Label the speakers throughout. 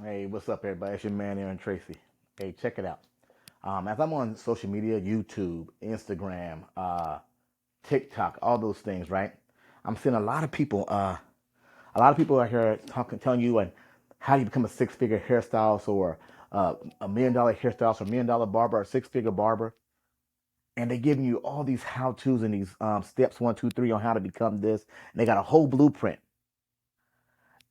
Speaker 1: Hey, what's up, everybody? It's your man, Aaron Tracy. Hey, check it out. As I'm on social media, YouTube, Instagram, TikTok, all those things, right? I'm seeing a lot of people out here talking, telling you, and how do you become a six-figure hairstylist or $1 million hairstylist or $1 million barber or six-figure barber, and they're giving you all these how-tos and these steps, one, two, three, on how to become this. And they got a whole blueprint,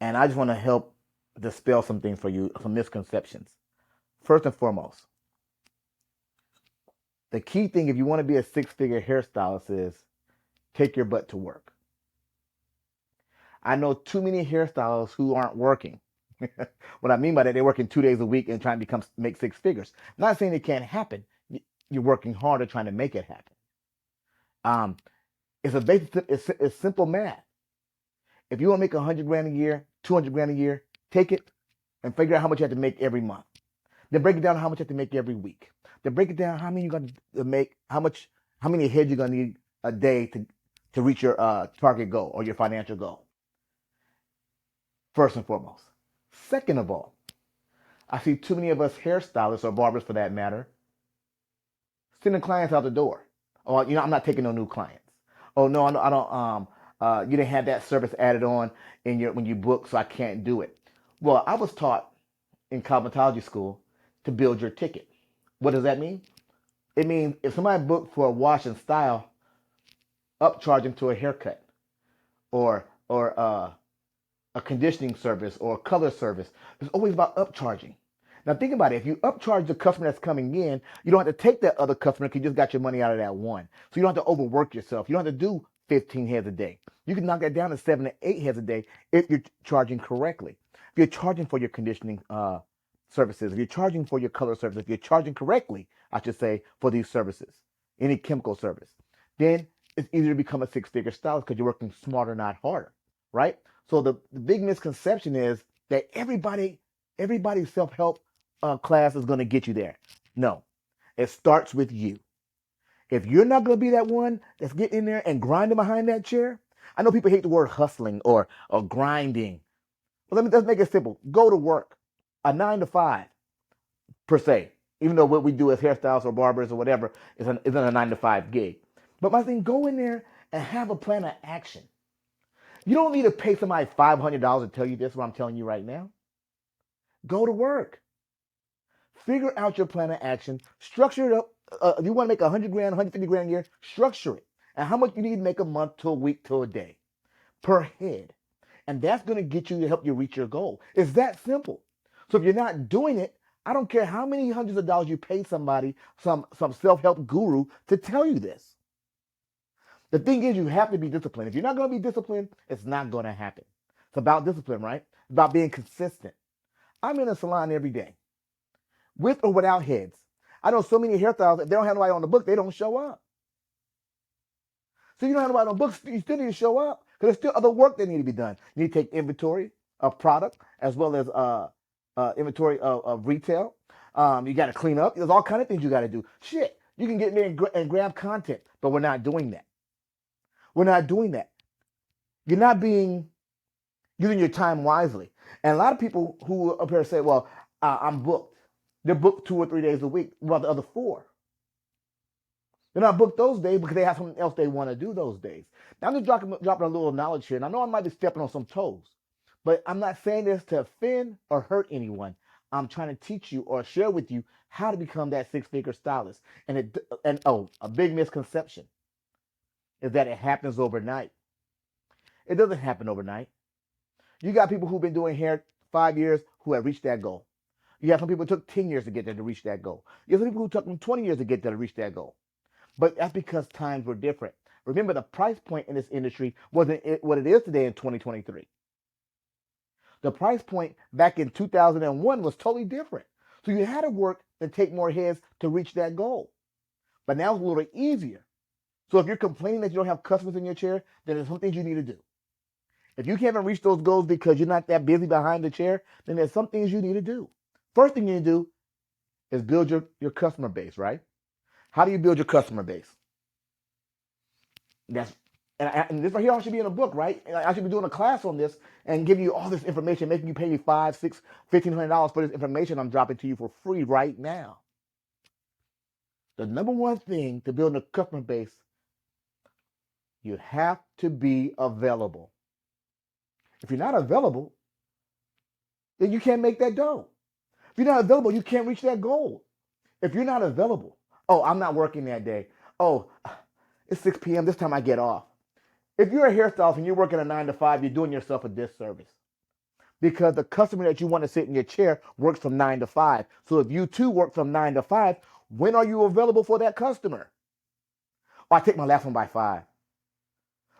Speaker 1: and I just want to help dispel some things for you, some misconceptions. First and foremost, the key thing if you want to be a six-figure hairstylist is take your butt to work. I know too many hairstylists who aren't working. What I mean by that, they're working 2 days a week and trying to make six figures. I'm not saying it can't happen. You're working harder trying to make it happen. Um, it's simple math. If you want to make 100 grand a year, 200 grand a year, take it and figure out how much you have to make every month. Then break it down how much you have to make every week. Then break it down how many you're going to make, how many heads you're going to need a day to reach your target goal or your financial goal. First and foremost. Second of all, I see too many of us hairstylists or barbers, for that matter, sending clients out the door. Oh, I'm not taking no new clients. Oh no, I don't. You didn't have that service added on in your when you book, so I can't do it. Well, I was taught in cosmetology school to build your ticket. What does that mean? It means if somebody booked for a wash and style, upcharge them to a haircut or a conditioning service or a color service. It's always about upcharging. Now think about it. If you upcharge the customer that's coming in, you don't have to take that other customer because you just got your money out of that one. So you don't have to overwork yourself. You don't have to do 15 heads a day. You can knock that down to 7 to 8 heads a day if you're charging correctly. If you're charging for your conditioning services, if you're charging for your color service, if you're charging correctly, I should say, for these services, any chemical service, then it's easier to become a six-figure stylist because you're working smarter, not harder, right? So the big misconception is that everybody's self-help class is going to get you there. No, it starts with you. If you're not going to be that one that's getting in there and grinding behind that chair, I know people hate the word hustling or grinding. But let's make it simple. Go to work, a 9 to 5 per se. Even though what we do as hairstylists or barbers or whatever isn't a 9 to 5 gig. But my thing, go in there and have a plan of action. You don't need to pay somebody $500 to tell you this, what I'm telling you right now. Go to work. Figure out your plan of action. Structure it up. If you want to make 100 grand, 150 grand a year, structure it. And how much you need to make a month to a week to a day per head. And that's going to get you to help you reach your goal. It's that simple. So if you're not doing it, I don't care how many hundreds of dollars you pay somebody, some self-help guru to tell you this. The thing is, you have to be disciplined. If you're not going to be disciplined, it's not going to happen. It's about discipline, right? It's about being consistent. I'm in a salon every day, with or without heads. I know so many hairstylists, if they don't have nobody on the book, they don't show up. So you don't have nobody on the books, you still need to show up because there's still other work that need to be done. You need to take inventory of product as well as inventory of retail. You got to clean up. There's all kind of things you got to do. Shit, you can get in there and grab content, but we're not doing that. We're not doing that. You're not using your time wisely. And a lot of people who up here say, well, I'm booked. They're booked 2 or 3 days a week. Well, the other four. They're not booked those days because they have something else they want to do those days. Now, I'm just dropping a little knowledge here. And I know I might be stepping on some toes. But I'm not saying this to offend or hurt anyone. I'm trying to teach you or share with you how to become that six-figure stylist. And a big misconception is that it happens overnight. It doesn't happen overnight. You got people who've been doing hair 5 years who have reached that goal. You have some people who took 10 years to get there to reach that goal. You have some people who took them 20 years to get there to reach that goal. But that's because times were different. Remember, the price point in this industry wasn't what it is today in 2023. The price point back in 2001 was totally different. So you had to work and take more heads to reach that goal. But now it's a little easier. So if you're complaining that you don't have customers in your chair, then there's some things you need to do. If you can't reach those goals because you're not that busy behind the chair, then there's some things you need to do. First thing you need to do is build your customer base, right? How do you build your customer base? That's And this right here, I should be in a book, right? And I should be doing a class on this and giving you all this information, making you pay me $5, $6, $1,500 for this information I'm dropping to you for free right now. The number one thing to building a customer base, you have to be available. If you're not available, then you can't make that dough. If you're not available, you can't reach that goal. If you're not available, oh, I'm not working that day. Oh, it's 6 p.m. This time I get off. If you're a hairstylist and you're working a 9 to 5, you're doing yourself a disservice. Because the customer that you want to sit in your chair works from 9 to 5. So if you too work from 9 to 5, when are you available for that customer? Oh, I take my last one by 5.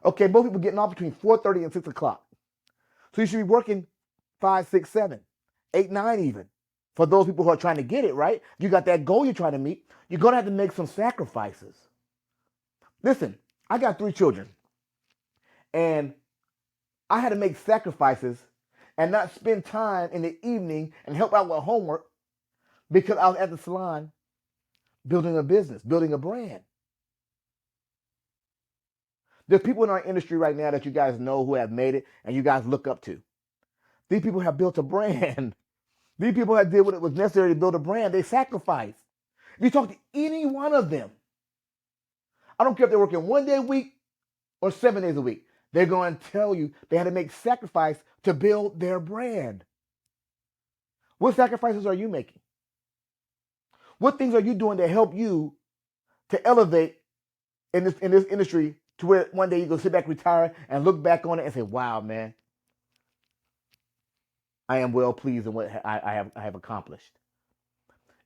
Speaker 1: Okay, most people getting off between 4:30 and 6 o'clock. So you should be working 5, 6, 7, 8, 9 even. For those people who are trying to get it, right? You got that goal you're trying to meet. You're going to have to make some sacrifices. Listen, I got 3 children. And I had to make sacrifices and not spend time in the evening and help out with homework because I was at the salon building a business, building a brand. There's people in our industry right now that you guys know who have made it and you guys look up to. These people have built a brand. These people have did what it was necessary to build a brand. They sacrificed. If you talk to any one of them, I don't care if they're working 1 day a week or 7 days a week, they're going to tell you they had to make sacrifice to build their brand. What sacrifices are you making? What things are you doing to help you to elevate in this industry to where one day you go sit back, retire, and look back on it and say, "Wow, man, I am well pleased in what I have accomplished."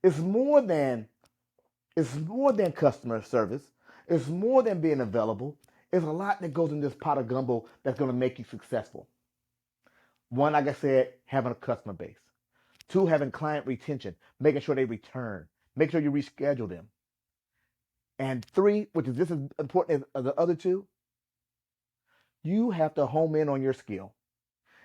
Speaker 1: It's more than customer service. It's more than being available. There's a lot that goes in this pot of gumbo that's going to make you successful. One, like I said, having a customer base. 2, having client retention, making sure they return. Make sure you reschedule them. And 3, which is just as important as the other 2, you have to home in on your skill.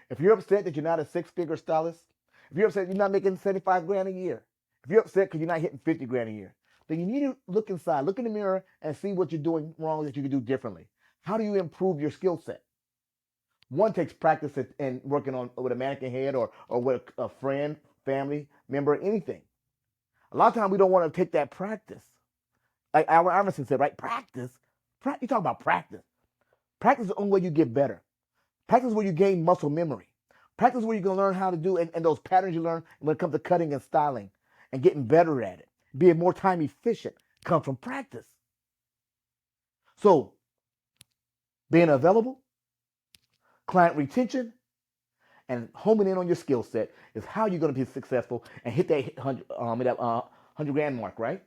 Speaker 1: If you're upset that you're not a 6-figure stylist, if you're upset you're not making 75 grand a year, if you're upset because you're not hitting 50 grand a year, then you need to look inside, look in the mirror and see what you're doing wrong that you can do differently. How do you improve your skill set? One takes practice and working on with a mannequin head or with a friend, family member, anything. A lot of times we don't want to take that practice. Like Albert Iverson said, right? Practice. You talk about practice. Practice is the only way you get better. Practice is where you gain muscle memory. Practice is where you can learn how to do and those patterns you learn when it comes to cutting and styling and getting better at it, being more time efficient, come from practice. So being available, client retention, and homing in on your skill set is how you're going to be successful and hit that 100 grand mark, right?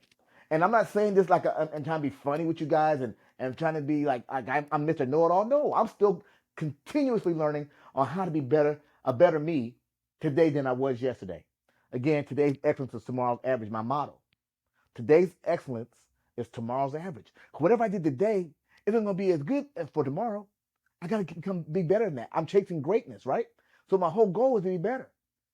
Speaker 1: And I'm not saying this like I'm trying to be funny with you guys and trying to be like I'm Mr. Know-It-All. No, I'm still continuously learning on how to be better, a better me today than I was yesterday. Again, today's excellence is tomorrow's average, my motto. Today's excellence is tomorrow's average. Whatever I did today isn't going to be as good as for tomorrow. I got to be better than that. I'm chasing greatness, right? So my whole goal is to be better.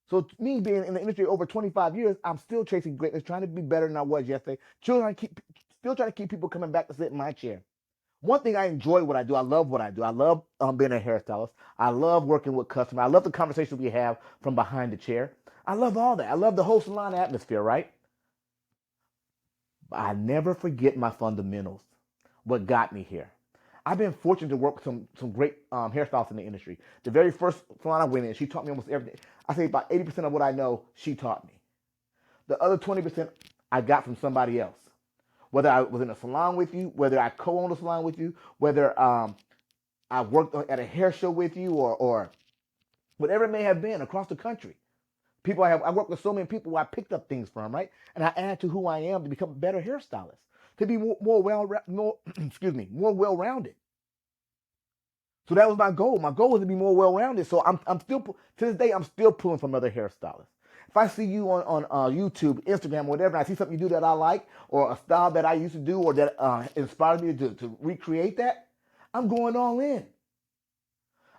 Speaker 1: So me being in the industry over 25 years, I'm still chasing greatness, trying to be better than I was yesterday. Still trying to keep people coming back to sit in my chair. One thing I enjoy what I do. I love what I do. I love being a hairstylist. I love working with customers. I love the conversations we have from behind the chair. I love all that. I love the whole salon atmosphere, right? But I never forget my fundamentals. What got me here? I've been fortunate to work with some great hairstylists in the industry. The very first salon I went in, she taught me almost everything. I say about 80% of what I know, she taught me. The other 20% I got from somebody else. Whether I was in a salon with you, whether I co-owned a salon with you, whether I worked at a hair show with you, or whatever it may have been across the country. I worked with so many people who I picked up things from, right? And I add to who I am to become a better hairstylist, to be more well-rounded. So that was my goal. My goal was to be more well-rounded. So I'm still, to this day, I'm still pulling from other hairstylists. If I see you on YouTube, Instagram, whatever, and I see something you do that I like, or a style that I used to do, or that inspired me to recreate that, I'm going all in.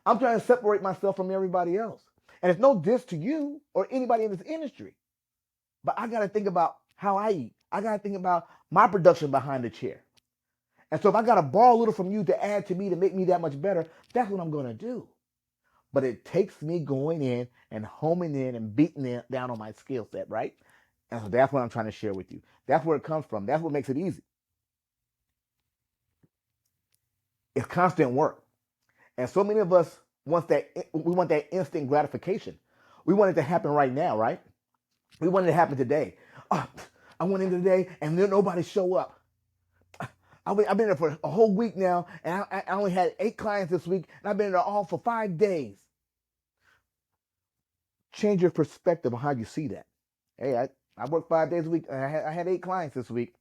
Speaker 1: I'm trying to separate myself from everybody else. And it's no diss to you or anybody in this industry. But I got to think about how I eat. I got to think about my production behind the chair. And so if I got to borrow a little from you to add to me to make me that much better, that's what I'm going to do. But it takes me going in and homing in and beating it down on my skill set, right? And so that's what I'm trying to share with you. That's where it comes from. That's what makes it easy. It's constant work. And so many of us we want that instant gratification. We want it to happen right now, right? We want it to happen today. Oh, I went in today and then nobody show up. I've been there for a whole week now, and I only had 8 clients this week, and I've been there all for 5 days. Change your perspective on how you see that. Hey, I worked 5 days a week, and I had 8 clients this week.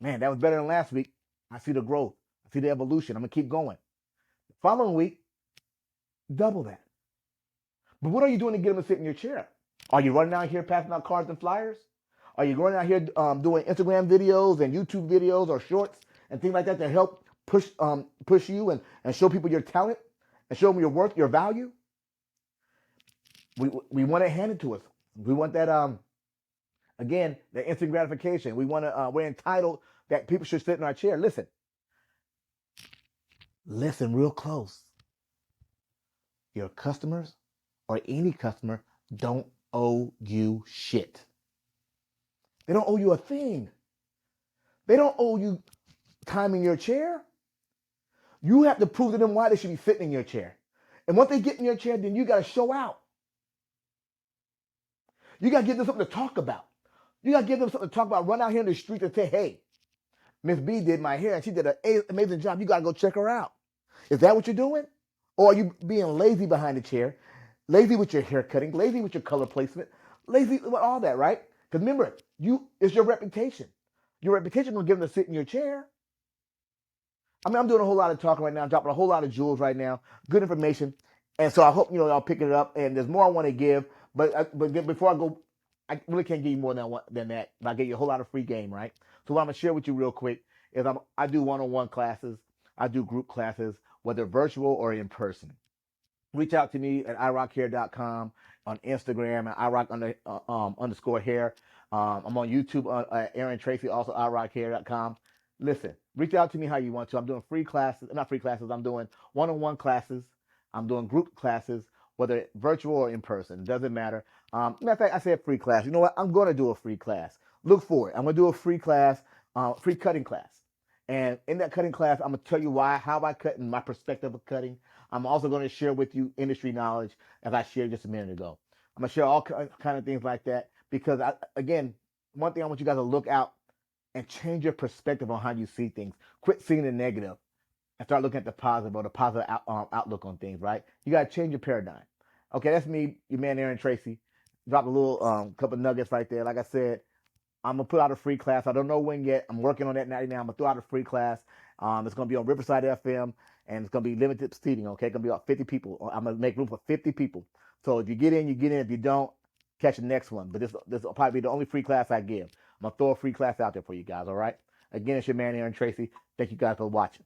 Speaker 1: Man, that was better than last week. I see the growth. I see the evolution. I'm going to keep going. The following week, double that. But what are you doing to get them to sit in your chair? Are you running out here passing out cards and flyers? Are you going out here doing Instagram videos and YouTube videos or shorts and things like that to help push you and show people your talent and show them your worth, your value? We want it handed to us. We want that again, the instant gratification. We want to we're entitled that people should sit in our chair. Listen real close. Your customers or any customer don't owe you shit. They don't owe you a thing. They don't owe you time in your chair. You have to prove to them why they should be sitting in your chair. And once they get in your chair, then you got to show out. You got to give them something to talk about. You got to give them something to talk about. Run out here in the street and say, hey, Miss B did my hair and she did an amazing job. You got to go check her out. Is that what you're doing? Or are you being lazy behind the chair? Lazy with your hair cutting, lazy with your color placement, lazy with all that, right? Because remember, it's your reputation. Your reputation will give them to sit in your chair. I mean, I'm doing a whole lot of talking right now, dropping a whole lot of jewels right now, good information. And so I hope, y'all picking it up. And there's more I want to give. But before I go, I really can't give you more than that. But I get you a whole lot of free game, right? So what I'm going to share with you real quick is I do one-on-one classes. I do group classes, whether virtual or in person. Reach out to me at irockhair.com, on Instagram at irock_hair. I'm on YouTube at Aaron Tracy, also irockhair.com. Listen, reach out to me how you want to. I'm doing free classes, not free classes. I'm doing one-on-one classes. I'm doing group classes, whether virtual or in person. It doesn't matter. Matter of fact, I said free class. You know what? I'm going to do a free class. Look for it. I'm going to do a free class, free cutting class. And in that cutting class, I'm going to tell you how I cut and my perspective of cutting. I'm also going to share with you industry knowledge, as I shared just a minute ago. I'm going to share all kind of things like that because, again, one thing I want you guys to look out and change your perspective on how you see things. Quit seeing the negative and start looking at the positive or the positive outlook on things, right? You got to change your paradigm. Okay, that's me, your man Aaron Tracy. Drop a little couple nuggets right there. Like I said, I'm going to put out a free class. I don't know when yet. I'm working on that now. I'm going to throw out a free class. It's going to be on Riverside FM, and it's going to be limited seating, okay? It's going to be about 50 people. I'm going to make room for 50 people. So if you get in, you get in. If you don't, catch the next one. But this will probably be the only free class I give. I'm going to throw a free class out there for you guys, all right? Again, it's your man, Aaron Tracy. Thank you guys for watching.